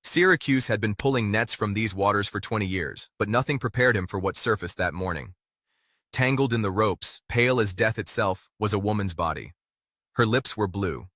Syracuse had been pulling nets from these waters for 20 years, but nothing prepared him for what surfaced that morning. Tangled in the ropes, pale as death itself, was a woman's body. Her lips were blue.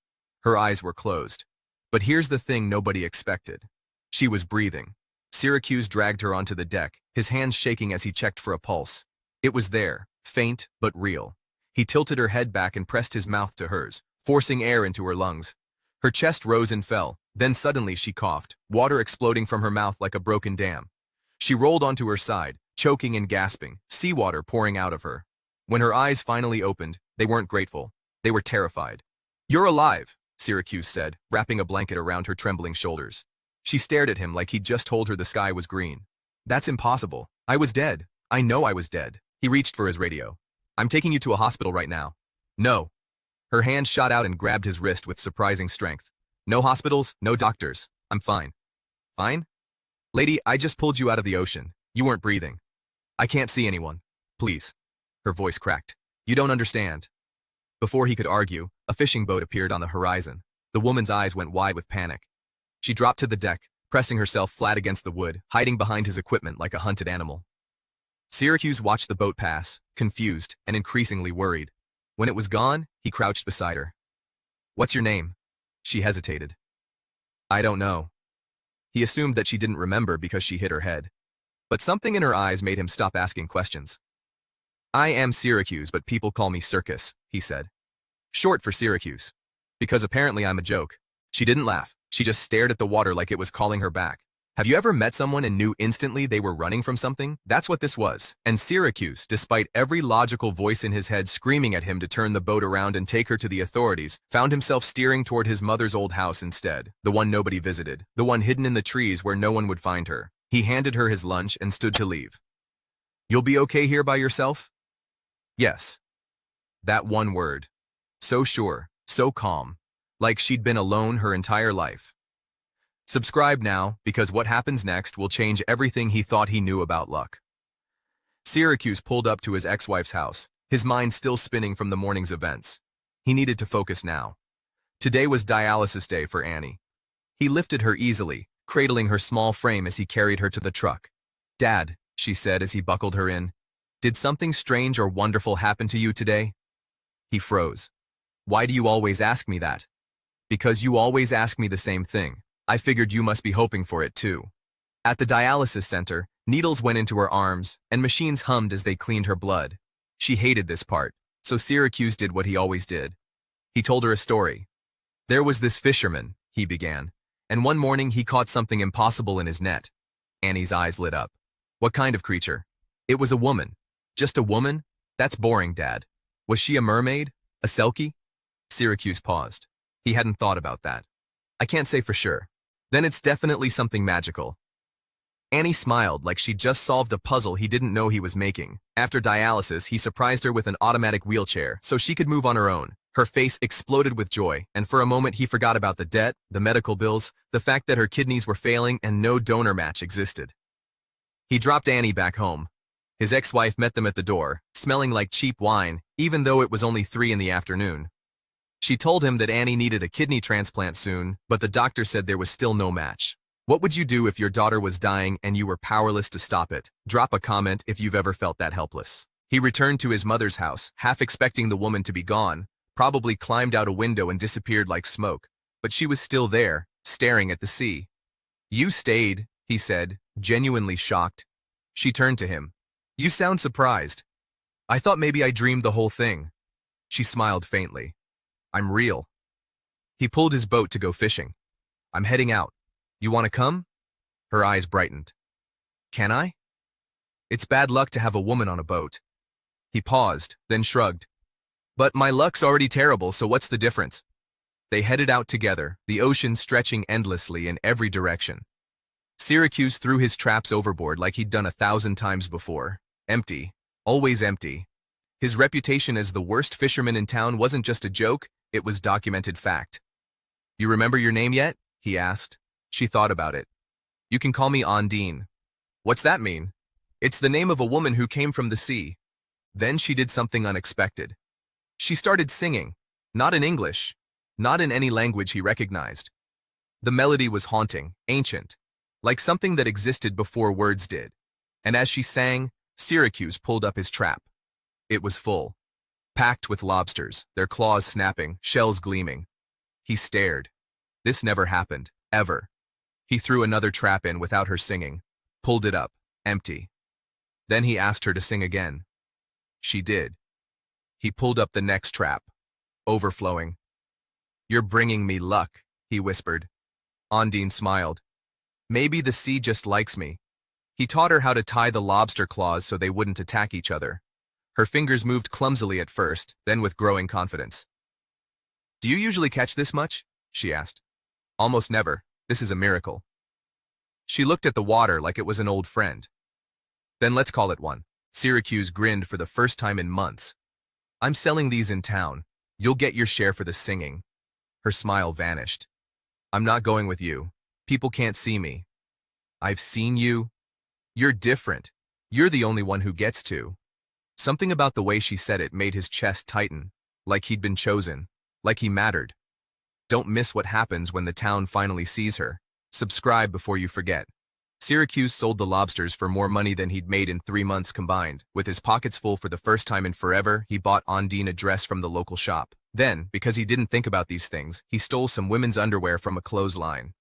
Her eyes were closed. But here's the thing nobody expected. She was breathing. Syracuse dragged her onto the deck, his hands shaking as he checked for a pulse. It was there, faint but real. He tilted her head back and pressed his mouth to hers, forcing air into her lungs. Her chest rose and fell. Then suddenly she coughed, water exploding from her mouth like a broken dam. She rolled onto her side, choking and gasping, seawater pouring out of her. When her eyes finally opened, they weren't grateful. They were terrified. "You're alive," Syracuse said, wrapping a blanket around her trembling shoulders. She stared at him like he'd just told her the sky was green. "That's impossible. I was dead. I know I was dead." He reached for his radio. "I'm taking you to a hospital right now." "No." Her hand shot out and grabbed his wrist with surprising strength. "No hospitals, no doctors. I'm fine." "Fine? Lady, I just pulled you out of the ocean. You weren't breathing. I can't see anyone. Please." Her voice cracked. "You don't understand." Before he could argue, a fishing boat appeared on the horizon. The woman's eyes went wide with panic. She dropped to the deck, pressing herself flat against the wood, hiding behind his equipment like a hunted animal. Syracuse watched the boat pass, confused and increasingly worried. When it was gone, he crouched beside her. "What's your name?" She hesitated. "I don't know." He assumed that she didn't remember because she hit her head. But something in her eyes made him stop asking questions. "I am Syracuse, but people call me Circus," he said. "Short for Syracuse. Because apparently I'm a joke." She didn't laugh. She just stared at the water like it was calling her back. Have you ever met someone and knew instantly they were running from something? That's what this was. And Syracuse, despite every logical voice in his head screaming at him to turn the boat around and take her to the authorities, found himself steering toward his mother's old house instead, the one nobody visited, the one hidden in the trees where no one would find her. He handed her his lunch and stood to leave. "You'll be okay here by yourself?" "Yes." That one word. So sure, so calm, like she'd been alone her entire life. Subscribe now, because what happens next will change everything he thought he knew about luck. Syracuse pulled up to his ex-wife's house, his mind still spinning from the morning's events. He needed to focus now. Today was dialysis day for Annie. He lifted her easily, cradling her small frame as he carried her to the truck. "Dad," she said as he buckled her in, "did something strange or wonderful happen to you today?" He froze. "Why do you always ask me that?" "Because you always ask me the same thing. I figured you must be hoping for it too." At the dialysis center, needles went into her arms, and machines hummed as they cleaned her blood. She hated this part, so Syracuse did what he always did. He told her a story. "There was this fisherman," he began, "and one morning he caught something impossible in his net." Annie's eyes lit up. "What kind of creature?" "It was a woman." "Just a woman? That's boring, Dad. Was she a mermaid? A Selkie?" Syracuse paused. He hadn't thought about that. "I can't say for sure." "Then it's definitely something magical." Annie smiled like she'd just solved a puzzle he didn't know he was making. After dialysis, he surprised her with an automatic wheelchair so she could move on her own. Her face exploded with joy, and for a moment he forgot about the debt, the medical bills, the fact that her kidneys were failing and no donor match existed. He dropped Annie back home. His ex-wife met them at the door, smelling like cheap wine, even though it was only 3 in the afternoon. She told him that Annie needed a kidney transplant soon, but the doctor said there was still no match. What would you do if your daughter was dying and you were powerless to stop it? Drop a comment if you've ever felt that helpless. He returned to his mother's house, half expecting the woman to be gone, probably climbed out a window and disappeared like smoke. But she was still there, staring at the sea. "You stayed," he said, genuinely shocked. She turned to him. "You sound surprised." "I thought maybe I dreamed the whole thing." She smiled faintly. "I'm real." He pulled his boat to go fishing. "I'm heading out. You want to come?" Her eyes brightened. "Can I?" "It's bad luck to have a woman on a boat." He paused, then shrugged. "But my luck's already terrible, so what's the difference?" They headed out together, the ocean stretching endlessly in every direction. Syracuse threw his traps overboard like he'd done 1,000 times before. Empty. Always empty. His reputation as the worst fisherman in town wasn't just a joke, it was documented fact. "You remember your name yet?" he asked. She thought about it. "You can call me Ondine." "What's that mean?" "It's the name of a woman who came from the sea." Then she did something unexpected. She started singing. Not in English. Not in any language he recognized. The melody was haunting, ancient, like something that existed before words did. And as she sang, Syracuse pulled up his trap. It was full, packed with lobsters, their claws snapping, shells gleaming. He stared. This never happened, ever. He threw another trap in without her singing, pulled it up, empty. Then he asked her to sing again. She did. He pulled up the next trap, overflowing. "You're bringing me luck," he whispered. Ondine smiled. "Maybe the sea just likes me." He taught her how to tie the lobster claws so they wouldn't attack each other. Her fingers moved clumsily at first, then with growing confidence. "Do you usually catch this much?" she asked. "Almost never. This is a miracle." She looked at the water like it was an old friend. "Then let's call it one." Syracuse grinned for the first time in months. "I'm selling these in town. You'll get your share for the singing." Her smile vanished. "I'm not going with you. People can't see me." "I've seen you. You're different. You're the only one who gets to." Something about the way she said it made his chest tighten, like he'd been chosen, like he mattered. Don't miss what happens when the town finally sees her. Subscribe before you forget. Syracuse sold the lobsters for more money than he'd made in 3 months combined. With his pockets full for the first time in forever, he bought Ondine a dress from the local shop. Then, because he didn't think about these things, he stole some women's underwear from a clothesline.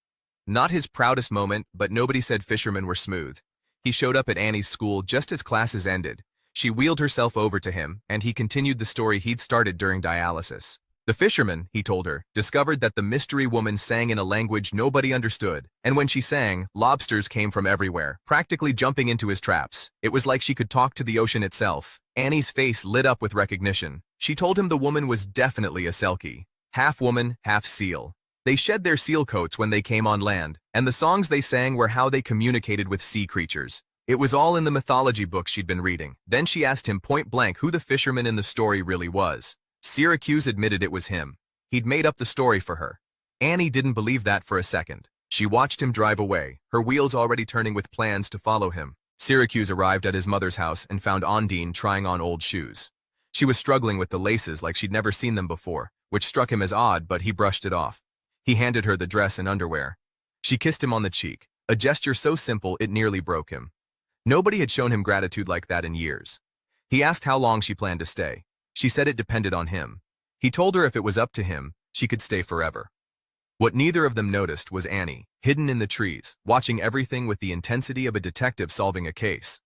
Not his proudest moment, but nobody said fishermen were smooth. He showed up at Annie's school just as classes ended. She wheeled herself over to him, and he continued the story he'd started during dialysis. The fisherman, he told her, discovered that the mystery woman sang in a language nobody understood, and when she sang, lobsters came from everywhere, practically jumping into his traps. It was like she could talk to the ocean itself. Annie's face lit up with recognition. She told him the woman was definitely a Selkie, half woman, half seal. They shed their seal coats when they came on land, and the songs they sang were how they communicated with sea creatures. It was all in the mythology books she'd been reading. Then she asked him point blank who the fisherman in the story really was. Syracuse admitted it was him. He'd made up the story for her. Annie didn't believe that for a second. She watched him drive away, her wheels already turning with plans to follow him. Syracuse arrived at his mother's house and found Ondine trying on old shoes. She was struggling with the laces like she'd never seen them before, which struck him as odd, but he brushed it off. He handed her the dress and underwear. She kissed him on the cheek, a gesture so simple it nearly broke him. Nobody had shown him gratitude like that in years. He asked how long she planned to stay. She said it depended on him. He told her if it was up to him, she could stay forever. What neither of them noticed was Annie, hidden in the trees, watching everything with the intensity of a detective solving a case.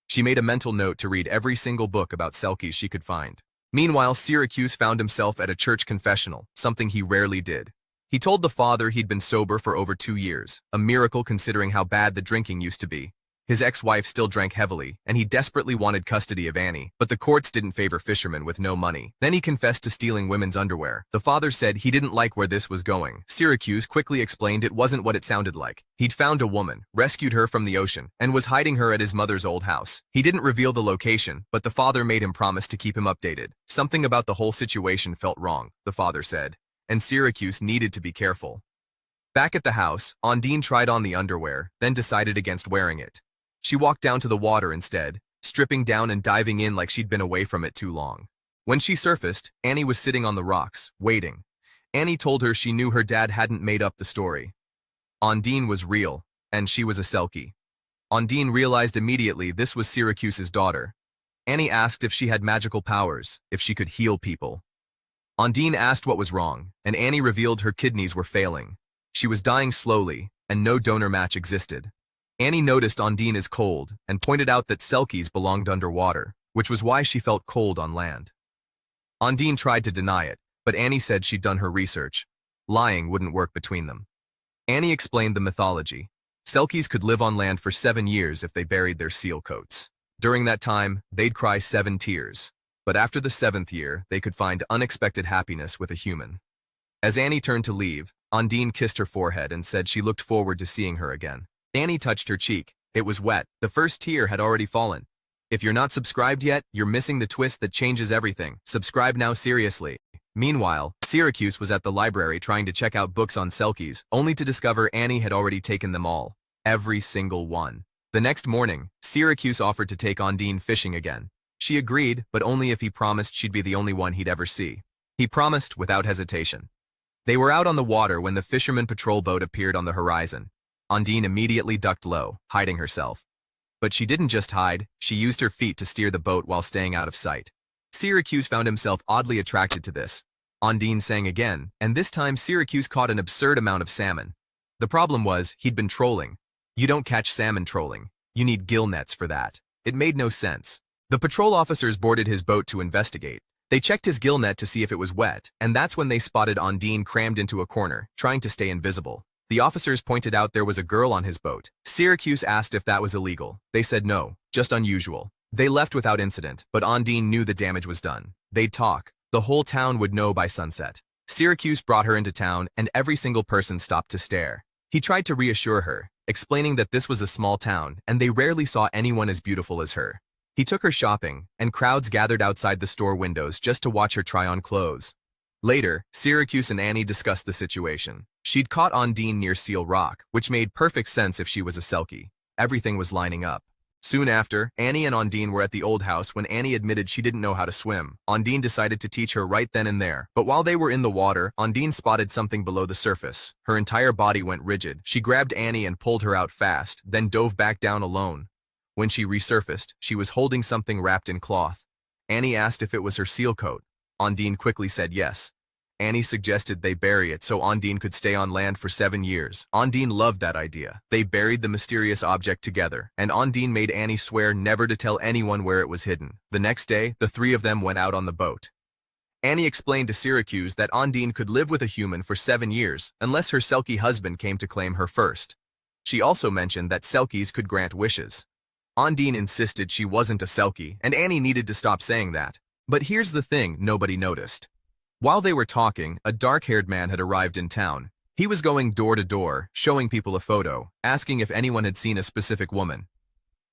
She made a mental note to read every single book about Selkies she could find. Meanwhile, Syracuse found himself at a church confessional, something he rarely did. He told the father he'd been sober for over 2 years, a miracle considering how bad the drinking used to be. His ex-wife still drank heavily, and he desperately wanted custody of Annie, but the courts didn't favor fishermen with no money. Then he confessed to stealing women's underwear. The father said he didn't like where this was going. Syracuse quickly explained it wasn't what it sounded like. He'd found a woman, rescued her from the ocean, and was hiding her at his mother's old house. He didn't reveal the location, but the father made him promise to keep him updated. Something about the whole situation felt wrong, the father said, and Syracuse needed to be careful. Back at the house, Ondine tried on the underwear, then decided against wearing it. She walked down to the water instead, stripping down and diving in like she'd been away from it too long. When she surfaced, Annie was sitting on the rocks, waiting. Annie told her she knew her dad hadn't made up the story. Ondine was real, and she was a Selkie. Ondine realized immediately this was Syracuse's daughter. Annie asked if she had magical powers, if she could heal people. Ondine asked what was wrong, and Annie revealed her kidneys were failing. She was dying slowly, and no donor match existed. Annie noticed Ondine is cold and pointed out that Selkies belonged underwater, which was why she felt cold on land. Ondine tried to deny it, but Annie said she'd done her research. Lying wouldn't work between them. Annie explained the mythology. Selkies could live on land for 7 years if they buried their seal coats. During that time, they'd cry 7 tears. But after the 7th year, they could find unexpected happiness with a human. As Annie turned to leave, Ondine kissed her forehead and said she looked forward to seeing her again. Annie touched her cheek. It was wet. The first tear had already fallen. If you're not subscribed yet, you're missing the twist that changes everything. Subscribe now, seriously. Meanwhile, Syracuse was at the library trying to check out books on Selkies, only to discover Annie had already taken them all. Every single one. The next morning, Syracuse offered to take Ondine fishing again. She agreed, but only if he promised she'd be the only one he'd ever see. He promised without hesitation. They were out on the water when the fisherman patrol boat appeared on the horizon. Ondine immediately ducked low, hiding herself. But she didn't just hide, she used her feet to steer the boat while staying out of sight. Syracuse found himself oddly attracted to this. Ondine sang again, and this time Syracuse caught an absurd amount of salmon. The problem was, he'd been trolling. You don't catch salmon trolling. You need gill nets for that. It made no sense. The patrol officers boarded his boat to investigate. They checked his gill net to see if it was wet, and that's when they spotted Ondine crammed into a corner, trying to stay invisible. The officers pointed out there was a girl on his boat. Syracuse asked if that was illegal. They said no, just unusual. They left without incident, but Ondine knew the damage was done. They'd talk. The whole town would know by sunset. Syracuse brought her into town, and every single person stopped to stare. He tried to reassure her, explaining that this was a small town, and they rarely saw anyone as beautiful as her. He took her shopping, and crowds gathered outside the store windows just to watch her try on clothes. Later, Syracuse and Annie discussed the situation. She'd caught Ondine near Seal Rock, which made perfect sense if she was a Selkie. Everything was lining up. Soon after, Annie and Ondine were at the old house when Annie admitted she didn't know how to swim. Ondine decided to teach her right then and there. But while they were in the water, Ondine spotted something below the surface. Her entire body went rigid. She grabbed Annie and pulled her out fast, then dove back down alone. When she resurfaced, she was holding something wrapped in cloth. Annie asked if it was her seal coat. Ondine quickly said yes. Annie suggested they bury it so Ondine could stay on land for 7 years. Ondine loved that idea. They buried the mysterious object together, and Ondine made Annie swear never to tell anyone where it was hidden. The next day, the three of them went out on the boat. Annie explained to Syracuse that Ondine could live with a human for 7 years, unless her Selkie husband came to claim her first. She also mentioned that Selkies could grant wishes. Ondine insisted she wasn't a Selkie, and Annie needed to stop saying that. But here's the thing nobody noticed. While they were talking, a dark-haired man had arrived in town. He was going door to door, showing people a photo, asking if anyone had seen a specific woman.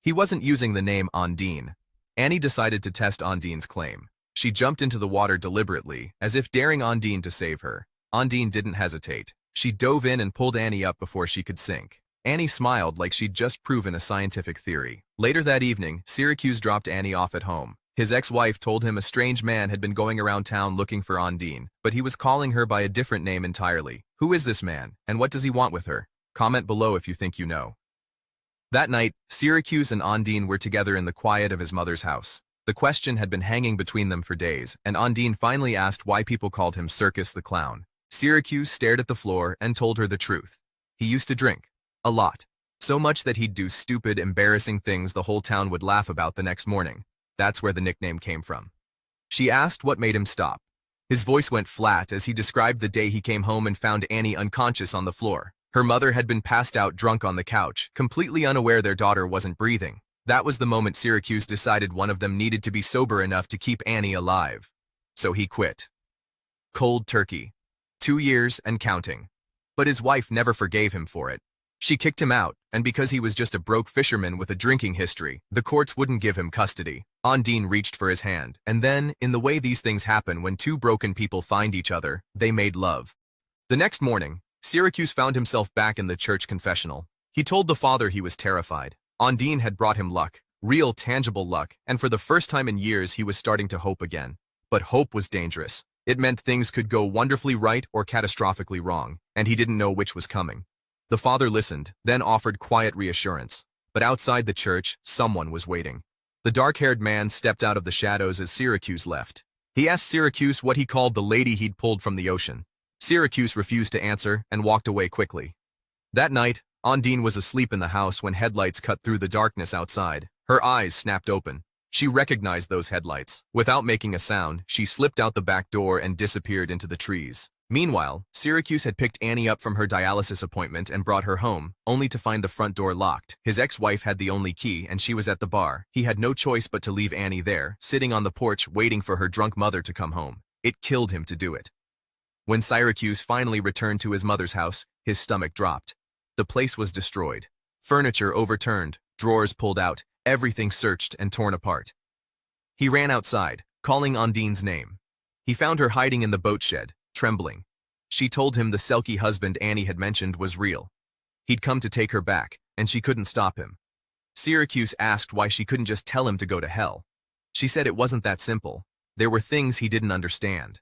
He wasn't using the name Ondine. Annie decided to test Ondine's claim. She jumped into the water deliberately, as if daring Ondine to save her. Ondine didn't hesitate. She dove in and pulled Annie up before she could sink. Annie smiled like she'd just proven a scientific theory. Later that evening, Syracuse dropped Annie off at home. His ex-wife told him a strange man had been going around town looking for Ondine, but he was calling her by a different name entirely. Who is this man, and what does he want with her? Comment below if you think you know. That night, Syracuse and Ondine were together in the quiet of his mother's house. The question had been hanging between them for days, and Ondine finally asked why people called him Circus the Clown. Syracuse stared at the floor and told her the truth. He used to drink. A lot. So much that he'd do stupid, embarrassing things the whole town would laugh about the next morning. That's where the nickname came from. She asked what made him stop. His voice went flat as he described the day he came home and found Annie unconscious on the floor. Her mother had been passed out drunk on the couch, completely unaware their daughter wasn't breathing. That was the moment Syracuse decided one of them needed to be sober enough to keep Annie alive. So he quit. Cold turkey. 2 years and counting. But his wife never forgave him for it. She kicked him out, and because he was just a broke fisherman with a drinking history, the courts wouldn't give him custody. Ondine reached for his hand, and then, in the way these things happen when two broken people find each other, they made love. The next morning, Syracuse found himself back in the church confessional. He told the father he was terrified. Ondine had brought him luck, real tangible luck, and for the first time in years he was starting to hope again. But hope was dangerous. It meant things could go wonderfully right or catastrophically wrong, and he didn't know which was coming. The father listened, then offered quiet reassurance. But outside the church, someone was waiting. The dark-haired man stepped out of the shadows as Syracuse left. He asked Syracuse what he called the lady he'd pulled from the ocean. Syracuse refused to answer and walked away quickly. That night, Ondine was asleep in the house when headlights cut through the darkness outside. Her eyes snapped open. She recognized those headlights. Without making a sound, she slipped out the back door and disappeared into the trees. Meanwhile, Syracuse had picked Annie up from her dialysis appointment and brought her home, only to find the front door locked. His ex-wife had the only key, and she was at the bar. He had no choice but to leave Annie there, sitting on the porch waiting for her drunk mother to come home. It killed him to do it. When Syracuse finally returned to his mother's house, his stomach dropped. The place was destroyed. Furniture overturned, drawers pulled out, everything searched and torn apart. He ran outside, calling Ondine's name. He found her hiding in the boat shed, trembling. She told him the Selkie husband Annie had mentioned was real. He'd come to take her back, and she couldn't stop him. Syracuse asked why she couldn't just tell him to go to hell. She said it wasn't that simple. There were things he didn't understand.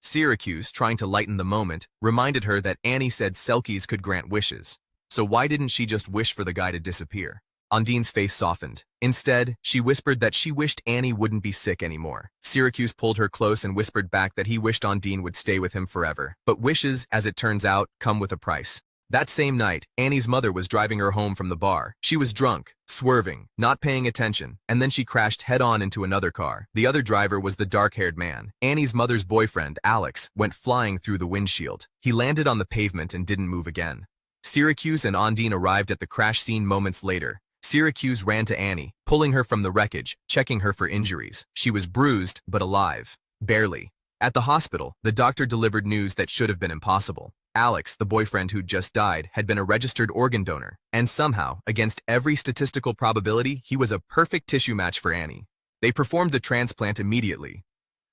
Syracuse, trying to lighten the moment, reminded her that Annie said Selkies could grant wishes. So why didn't she just wish for the guy to disappear? Ondine's face softened. Instead, she whispered that she wished Annie wouldn't be sick anymore. Syracuse pulled her close and whispered back that he wished Ondine would stay with him forever. But wishes, as it turns out, come with a price. That same night, Annie's mother was driving her home from the bar. She was drunk, swerving, not paying attention, and then she crashed head-on into another car. The other driver was the dark-haired man. Annie's mother's boyfriend, Alex, went flying through the windshield. He landed on the pavement and didn't move again. Syracuse and Ondine arrived at the crash scene moments later. Syracuse ran to Annie, pulling her from the wreckage, checking her for injuries. She was bruised, but alive. Barely. At the hospital, the doctor delivered news that should have been impossible. Alex, the boyfriend who'd just died, had been a registered organ donor, and somehow, against every statistical probability, he was a perfect tissue match for Annie. They performed the transplant immediately.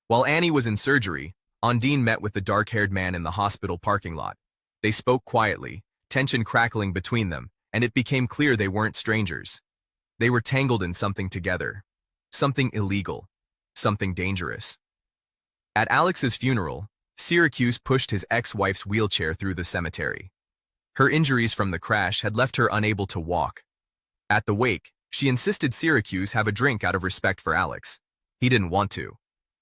While Annie was in surgery, Ondine met with the dark-haired man in the hospital parking lot. They spoke quietly, tension crackling between them, and it became clear they weren't strangers. They were tangled in something together. Something illegal. Something dangerous. At Alex's funeral, Syracuse pushed his ex-wife's wheelchair through the cemetery. Her injuries from the crash had left her unable to walk. At the wake, she insisted Syracuse have a drink out of respect for Alex. He didn't want to.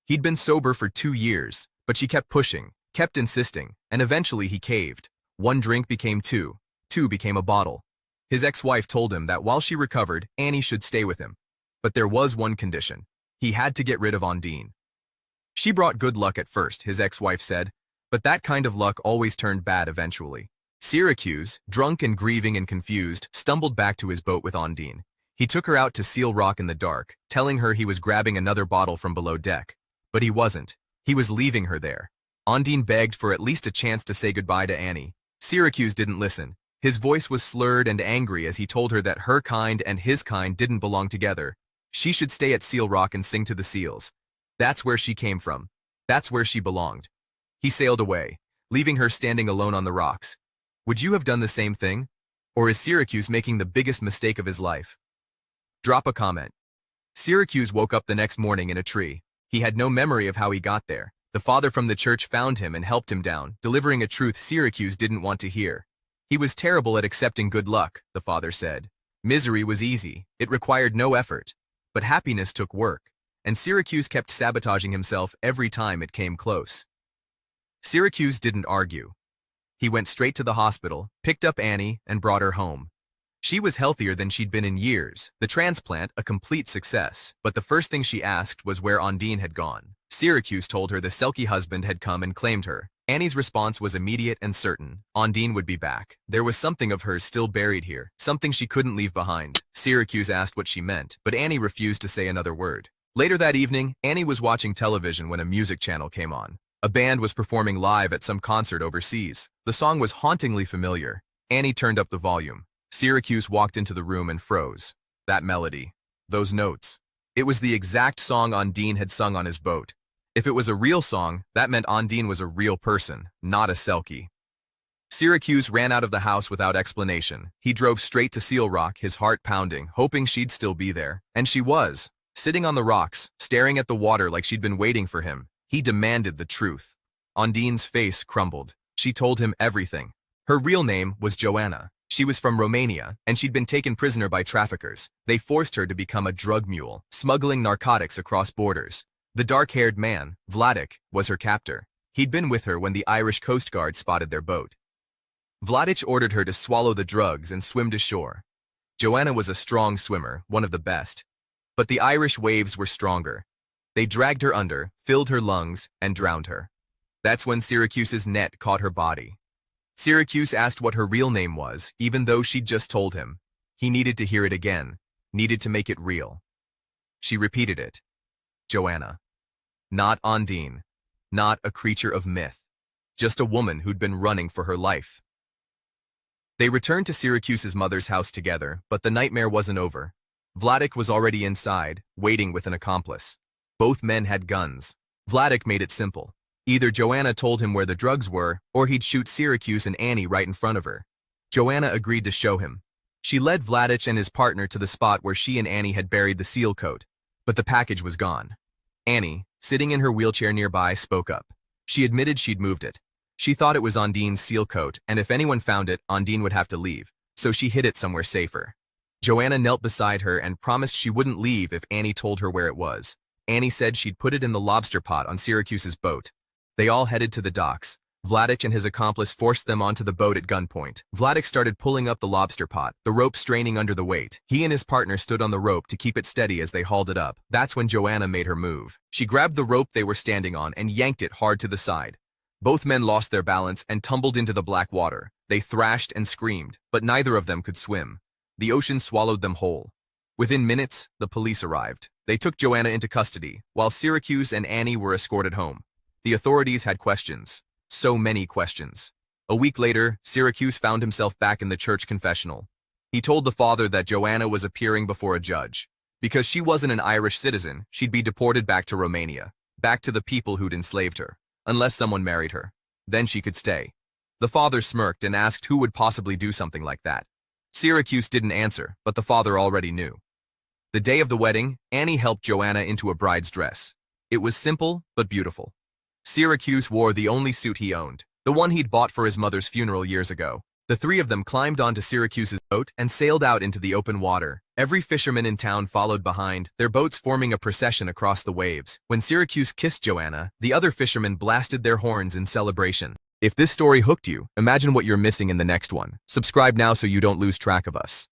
He'd been sober for 2 years, but she kept pushing, kept insisting, and eventually he caved. 1 drink became 2, 2 became a bottle. His ex-wife told him that while she recovered, Annie should stay with him. But there was one condition. He had to get rid of Ondine. She brought good luck at first, his ex-wife said, but that kind of luck always turned bad eventually. Syracuse, drunk and grieving and confused, stumbled back to his boat with Ondine. He took her out to Seal Rock in the dark, telling her he was grabbing another bottle from below deck. But he wasn't. He was leaving her there. Ondine begged for at least a chance to say goodbye to Annie. Syracuse didn't listen. His voice was slurred and angry as he told her that her kind and his kind didn't belong together. She should stay at Seal Rock and sing to the seals. That's where she came from. That's where she belonged. He sailed away, leaving her standing alone on the rocks. Would you have done the same thing? Or is Syracuse making the biggest mistake of his life? Drop a comment. Syracuse woke up the next morning in a tree. He had no memory of how he got there. The father from the church found him and helped him down, delivering a truth Syracuse didn't want to hear. He was terrible at accepting good luck, the father said. Misery was easy. It required no effort. But happiness took work, and Syracuse kept sabotaging himself every time it came close. Syracuse didn't argue. He went straight to the hospital, picked up Annie, and brought her home. She was healthier than she'd been in years, the transplant a complete success, but the first thing she asked was where Ondine had gone. Syracuse told her the Selkie husband had come and claimed her. Annie's response was immediate and certain. Ondine would be back. There was something of hers still buried here, something she couldn't leave behind. Syracuse asked what she meant, but Annie refused to say another word. Later that evening, Annie was watching television when a music channel came on. A band was performing live at some concert overseas. The song was hauntingly familiar. Annie turned up the volume. Syracuse walked into the room and froze. That melody. Those notes. It was the exact song Ondine had sung on his boat. If it was a real song, that meant Ondine was a real person, not a Selkie. Syracuse ran out of the house without explanation. He drove straight to Seal Rock, his heart pounding, hoping she'd still be there. And she was. Sitting on the rocks, staring at the water like she'd been waiting for him. He demanded the truth. Ondine's face crumbled. She told him everything. Her real name was Joanna. She was from Romania, and she'd been taken prisoner by traffickers. They forced her to become a drug mule, smuggling narcotics across borders. The dark-haired man, Vladik, was her captor. He'd been with her when the Irish Coast Guard spotted their boat. Vladik ordered her to swallow the drugs and swim to shore. Joanna was a strong swimmer, one of the best. But the Irish waves were stronger. They dragged her under, filled her lungs, and drowned her. That's when Syracuse's net caught her body. Syracuse asked what her real name was, even though she'd just told him. He needed to hear it again, needed to make it real. She repeated it. Joanna. Not Ondine. Not a creature of myth. Just a woman who'd been running for her life. They returned to Syracuse's mother's house together, but the nightmare wasn't over. Vladik was already inside, waiting with an accomplice. Both men had guns. Vladik made it simple. Either Joanna told him where the drugs were, or he'd shoot Syracuse and Annie right in front of her. Joanna agreed to show him. She led Vladik and his partner to the spot where she and Annie had buried the seal coat, but the package was gone. Annie, sitting in her wheelchair nearby, spoke up. She admitted she'd moved it. She thought it was Ondine's seal coat, and if anyone found it, Ondine would have to leave. so she hid it somewhere safer. Joanna knelt beside her and promised she wouldn't leave if Annie told her where it was. Annie said she'd put it in the lobster pot on Syracuse's boat. They all headed to the docks. Vladik and his accomplice forced them onto the boat at gunpoint. Vladik started pulling up the lobster pot, the rope straining under the weight. He and his partner stood on the rope to keep it steady as they hauled it up. That's when Joanna made her move. She grabbed the rope they were standing on and yanked it hard to the side. Both men lost their balance and tumbled into the black water. They thrashed and screamed, but neither of them could swim. The ocean swallowed them whole. Within minutes, the police arrived. They took Joanna into custody, while Syracuse and Annie were escorted home. The authorities had questions. So many questions. A week later, Syracuse found himself back in the church confessional. He told the father that Joanna was appearing before a judge. Because she wasn't an Irish citizen, she'd be deported back to Romania, back to the people who'd enslaved her, unless someone married her. Then she could stay. The father smirked and asked who would possibly do something like that. Syracuse didn't answer, but the father already knew. The day of the wedding, Annie helped Joanna into a bride's dress. It was simple, but beautiful. Syracuse wore the only suit he owned, the one he'd bought for his mother's funeral years ago. The three of them climbed onto Syracuse's boat and sailed out into the open water. Every fisherman in town followed behind, their boats forming a procession across the waves. When Syracuse kissed Joanna, the other fishermen blasted their horns in celebration. If this story hooked you, imagine what you're missing in the next one. Subscribe now so you don't lose track of us.